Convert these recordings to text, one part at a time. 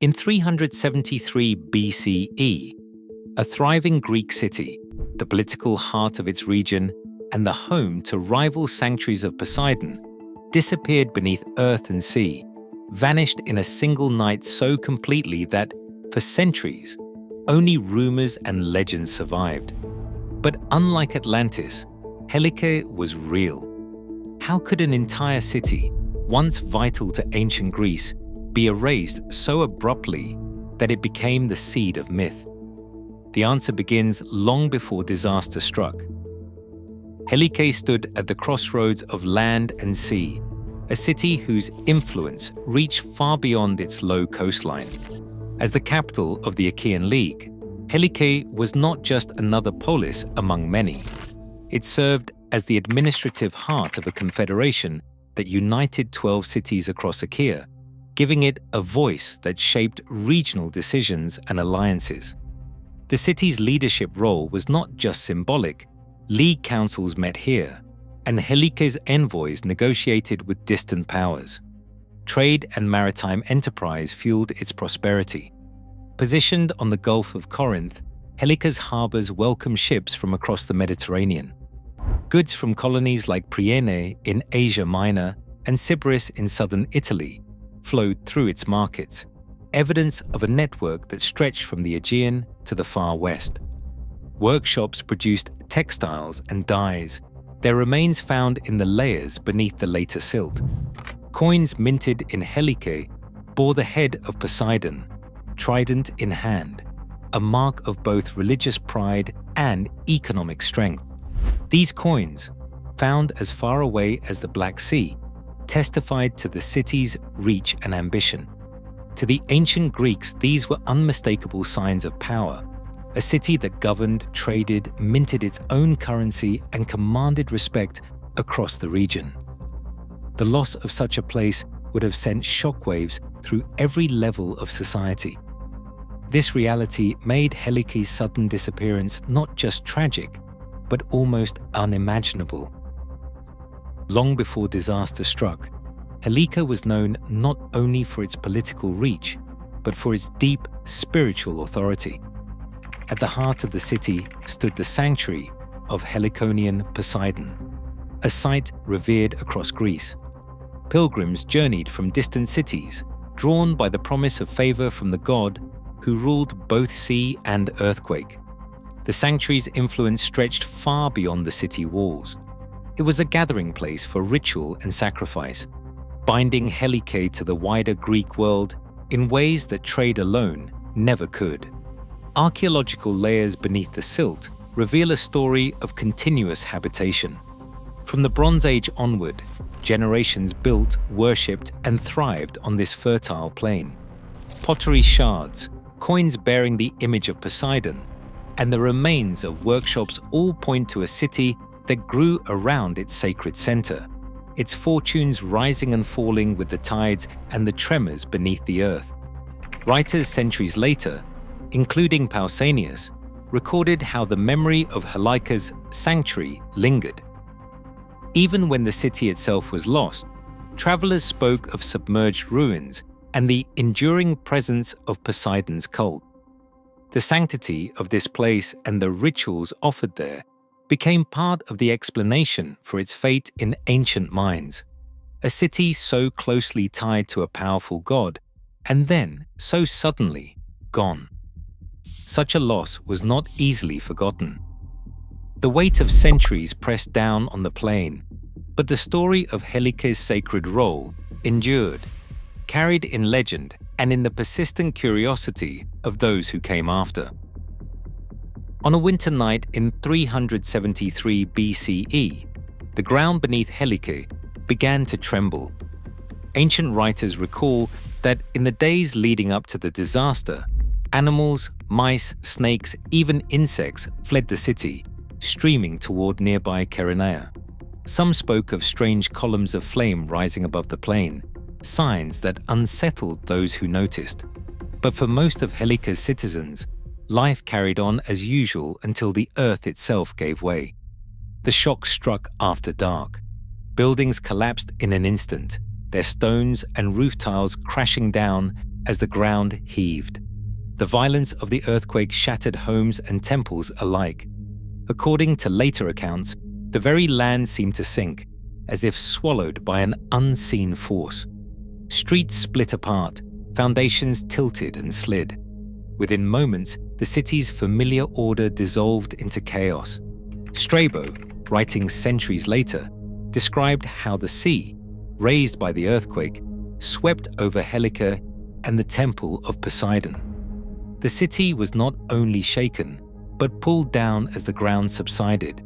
In 373 BCE, a thriving Greek city, the political heart of its region and the home to rival sanctuaries of Poseidon, disappeared beneath earth and sea, vanished in a single night so completely that, for centuries, only rumors and legends survived. But unlike Atlantis, Helike was real. How could an entire city, once vital to ancient Greece, be erased so abruptly that it became the seed of myth? The answer begins long before disaster struck. Helike stood at the crossroads of land and sea, a city whose influence reached far beyond its low coastline. As the capital of the Achaean League, Helike was not just another polis among many. It served as the administrative heart of a confederation that united 12 cities across Achaea, giving it a voice that shaped regional decisions and alliances. The city's leadership role was not just symbolic. League councils met here, and Helike's envoys negotiated with distant powers. Trade and maritime enterprise fueled its prosperity. Positioned on the Gulf of Corinth, Helike's harbors welcomed ships from across the Mediterranean. Goods from colonies like Priene in Asia Minor and Sybaris in southern Italy flowed through its markets, evidence of a network that stretched from the Aegean to the far west. Workshops produced textiles and dyes, their remains found in the layers beneath the later silt. Coins minted in Helike bore the head of Poseidon, trident in hand, a mark of both religious pride and economic strength. These coins, found as far away as the Black Sea, testified to the city's reach and ambition. To the ancient Greeks, these were unmistakable signs of power, a city that governed, traded, minted its own currency, and commanded respect across the region. The loss of such a place would have sent shockwaves through every level of society. This reality made Helike's sudden disappearance not just tragic, but almost unimaginable. Long before disaster struck, Helike was known not only for its political reach, but for its deep spiritual authority. At the heart of the city stood the sanctuary of Heliconian Poseidon, a site revered across Greece. Pilgrims journeyed from distant cities, drawn by the promise of favor from the god who ruled both sea and earthquake. The sanctuary's influence stretched far beyond the city walls. It was a gathering place for ritual and sacrifice, binding Helike to the wider Greek world in ways that trade alone never could. Archaeological layers beneath the silt reveal a story of continuous habitation. From the Bronze Age onward, generations built, worshipped, and thrived on this fertile plain. Pottery shards, coins bearing the image of Poseidon, and the remains of workshops all point to a city that grew around its sacred center, its fortunes rising and falling with the tides and the tremors beneath the earth. Writers centuries later, including Pausanias, recorded how the memory of Helike's sanctuary lingered. Even when the city itself was lost, travelers spoke of submerged ruins and the enduring presence of Poseidon's cult. The sanctity of this place and the rituals offered there became part of the explanation for its fate in ancient minds. A city so closely tied to a powerful god, and then so suddenly gone. Such a loss was not easily forgotten. The weight of centuries pressed down on the plain, but the story of Helike's sacred role endured, carried in legend and in the persistent curiosity of those who came after. On a winter night in 373 BCE, the ground beneath Helike began to tremble. Ancient writers recall that in the days leading up to the disaster, animals, mice, snakes, even insects fled the city, streaming toward nearby Keraneia. Some spoke of strange columns of flame rising above the plain, signs that unsettled those who noticed. But for most of Helike's citizens, life carried on as usual until the earth itself gave way. The shock struck after dark. Buildings collapsed in an instant, their stones and roof tiles crashing down as the ground heaved. The violence of the earthquake shattered homes and temples alike. According to later accounts, the very land seemed to sink, as if swallowed by an unseen force. Streets split apart, foundations tilted and slid. Within moments, the city's familiar order dissolved into chaos. Strabo, writing centuries later, described how the sea, raised by the earthquake, swept over Helike and the temple of Poseidon. The city was not only shaken, but pulled down as the ground subsided.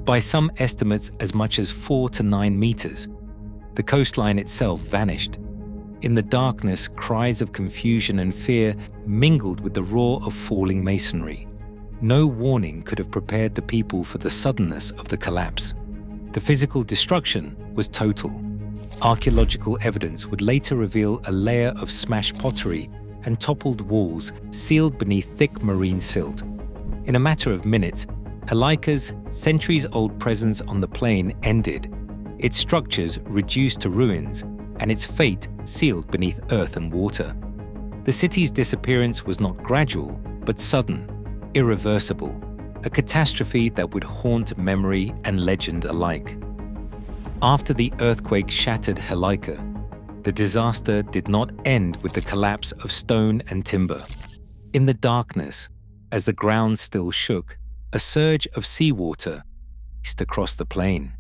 By some estimates, as much as 4 to 9 meters. The coastline itself vanished. In the darkness, cries of confusion and fear mingled with the roar of falling masonry. No warning could have prepared the people for the suddenness of the collapse. The physical destruction was total. Archaeological evidence would later reveal a layer of smashed pottery and toppled walls sealed beneath thick marine silt. In a matter of minutes, Helike's centuries-old presence on the plain ended, its structures reduced to ruins, and its fate sealed beneath earth and water. The city's disappearance was not gradual, but sudden, irreversible, a catastrophe that would haunt memory and legend alike. After the earthquake shattered Helike, the disaster did not end with the collapse of stone and timber. In the darkness, as the ground still shook, a surge of seawater raced across the plain.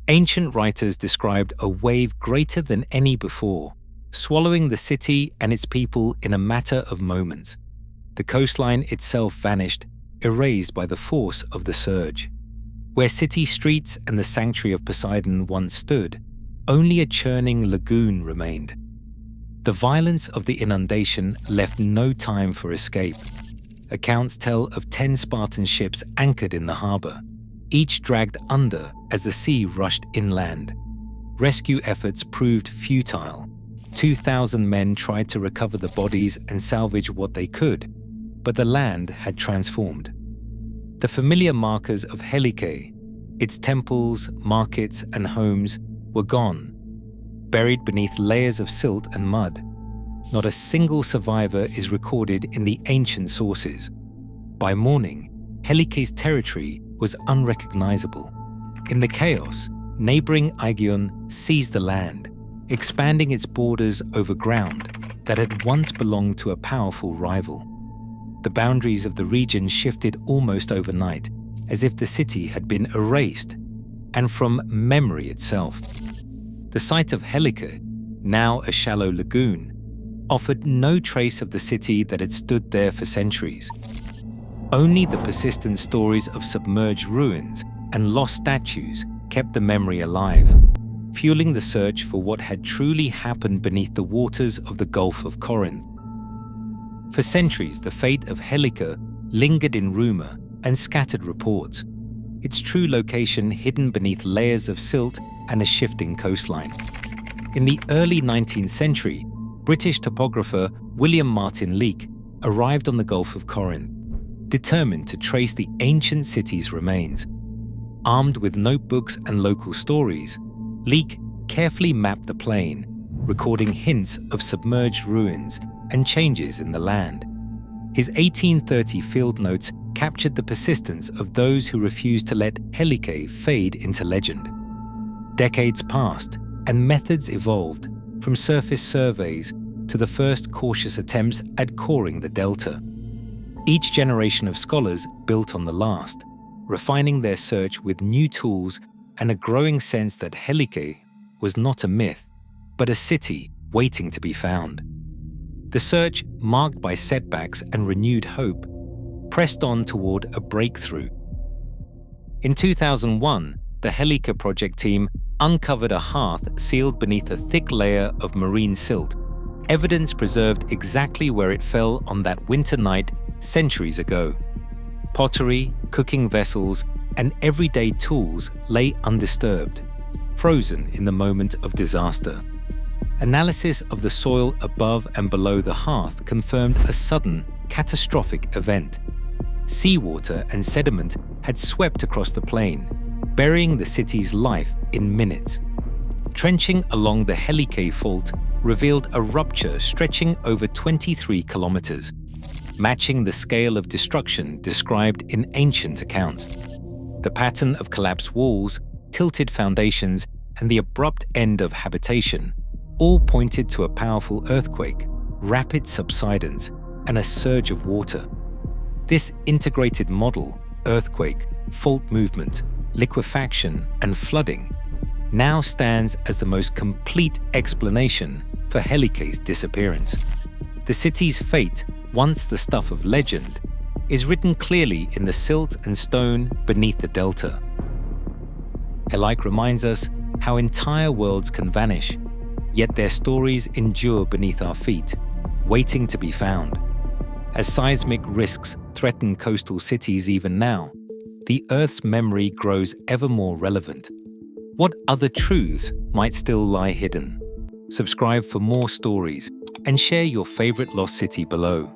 Ancient writers described a wave greater than any before, swallowing the city and its people in a matter of moments. The coastline itself vanished, erased by the force of the surge. Where city streets and the sanctuary of Poseidon once stood, only a churning lagoon remained. The violence of the inundation left no time for escape. Accounts tell of 10 Spartan ships anchored in the harbor, each dragged under as the sea rushed inland. Rescue efforts proved futile. 2,000 men tried to recover the bodies and salvage what they could, but the land had transformed. The familiar markers of Helike, its temples, markets, and homes, were gone, buried beneath layers of silt and mud. Not a single survivor is recorded in the ancient sources. By morning, Helike's territory was unrecognizable. In the chaos, neighboring Aegeon seized the land, expanding its borders over ground that had once belonged to a powerful rival. The boundaries of the region shifted almost overnight, as if the city had been erased, and from memory itself. The site of Helike, now a shallow lagoon, offered no trace of the city that had stood there for centuries. Only the persistent stories of submerged ruins and lost statues kept the memory alive, fueling the search for what had truly happened beneath the waters of the Gulf of Corinth. For centuries, the fate of Helike lingered in rumor and scattered reports, its true location hidden beneath layers of silt and a shifting coastline. In the early 19th century, British topographer William Martin Leake arrived on the Gulf of Corinth, determined to trace the ancient city's remains. Armed with notebooks and local stories, Leake carefully mapped the plain, recording hints of submerged ruins and changes in the land. His 1830 field notes captured the persistence of those who refused to let Helike fade into legend. Decades passed, and methods evolved, from surface surveys to the first cautious attempts at coring the delta. Each generation of scholars built on the last, refining their search with new tools and a growing sense that Helike was not a myth, but a city waiting to be found. The search, marked by setbacks and renewed hope, pressed on toward a breakthrough. In 2001, the Helike project team uncovered a hearth sealed beneath a thick layer of marine silt, evidence preserved exactly where it fell on that winter night centuries ago. Pottery, cooking vessels, and everyday tools lay undisturbed, frozen in the moment of disaster. Analysis of the soil above and below the hearth confirmed a sudden, catastrophic event. Seawater and sediment had swept across the plain, burying the city's life in minutes. Trenching along the Helike fault revealed a rupture stretching over 23 kilometers, matching the scale of destruction described in ancient accounts. The pattern of collapsed walls, tilted foundations, and the abrupt end of habitation all pointed to a powerful earthquake, rapid subsidence, and a surge of water. This integrated model, earthquake, fault movement, liquefaction, and flooding, now stands as the most complete explanation for Helike's disappearance. The city's fate, once the stuff of legend, is written clearly in the silt and stone beneath the delta. Helike reminds us how entire worlds can vanish, yet their stories endure beneath our feet, waiting to be found. As seismic risks threaten coastal cities even now, the Earth's memory grows ever more relevant. What other truths might still lie hidden? Subscribe for more stories and share your favorite lost city below.